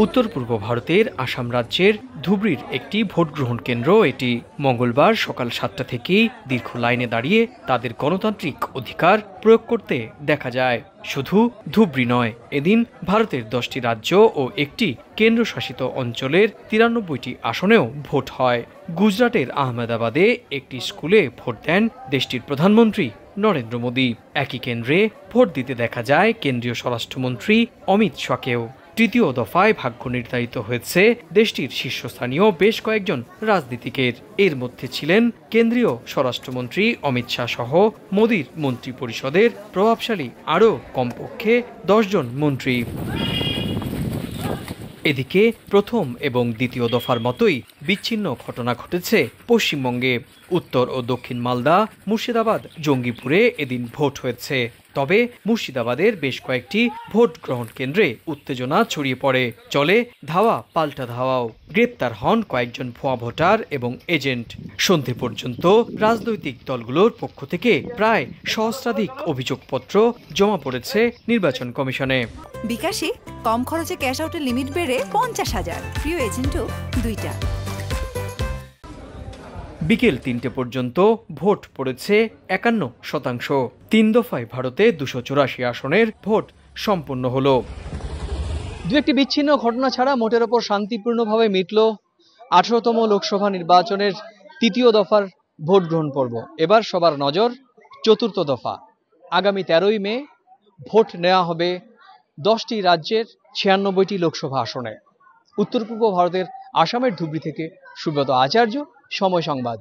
উত্তর পূর্ব ভারতের আসাম রাজ্যের ধুবড়ির একটি ভোট গ্রহণ কেন্দ্র এটি। মঙ্গলবার সকাল 7টা থেকেই দীর্ঘ লাইনে দাঁড়িয়ে তাদের গণতান্ত্রিক অধিকার প্রয়োগ করতে দেখা যায়। শুধু ধুবড়ি নয়, এদিন ভারতের 10টি রাজ্য ও একটি কেন্দ্রশাসিত অঞ্চলের 93টি আসনেও ভোট হয়। গুজরাটের আহমেদাবাদে একটি স্কুলে ভোট দেন দেশটির প্রধানমন্ত্রী নরেন্দ্র মোদী। একই কেন্দ্রে ভোট দিতে দেখা যায় কেন্দ্রীয় স্বরাষ্ট্রমন্ত্রী অমিত শাহকেও। তৃতীয় দফায় ভাগ্য নির্ধারিত হয়েছে দেশটির শীর্ষস্থানীয় বেশ কয়েকজন রাজনীতিকের। এর মধ্যে ছিলেন কেন্দ্রীয় স্বরাষ্ট্রমন্ত্রী অমিত শাহ সহ মোদীর মন্ত্রিপরিষদের প্রভাবশালী আরও কমপক্ষে 10 জন মন্ত্রী। এদিকে প্রথম এবং দ্বিতীয় দফার মতোই বিচ্ছিন্ন ঘটনা ঘটেছে পশ্চিমবঙ্গে। উত্তর ও দক্ষিণ মালদা, মুর্শিদাবাদ, জঙ্গিপুরে এদিন ভোট হয়েছে। তবে মুর্শিদাবাদের বেশ কয়েকটি ভোট গ্রহণ কেন্দ্রে উত্তেজনা ছড়িয়ে পড়ে। চলে ধাওয়া পাল্টা ধাওয়াও। গ্রেপ্তার হন কয়েকজন ভুয়া ভোটার এবং এজেন্ট। সন্ধে পর্যন্ত রাজনৈতিক দলগুলোর পক্ষ থেকে প্রায় সহস্রাধিক অভিযোগপত্র জমা পড়েছে নির্বাচন কমিশনে। বিকাশে কম খরচে ক্যাশ আউটের লিমিট বেড়ে 50,000, প্রিয় এজেন্টও 2টা। বিকেল 3টে পর্যন্ত ভোট পড়েছে 51%। 3 দফায় ভারতে 284 আসনের ভোট সম্পন্ন হলো। দু একটি বিচ্ছিন্ন ঘটনা ছাড়া মোটের ওপর শান্তিপূর্ণভাবে মিটল 18তম লোকসভা নির্বাচনের তৃতীয় দফার ভোট গ্রহণ পর্ব। এবার সবার নজর চতুর্থ দফা। আগামী 13ই মে ভোট নেওয়া হবে 10টি রাজ্যের 96টি লোকসভা আসনে। উত্তর পূর্ব ভারতের আসামের ধুবড়ি থেকে সুব্রত আচার্য, সময় সংবাদ।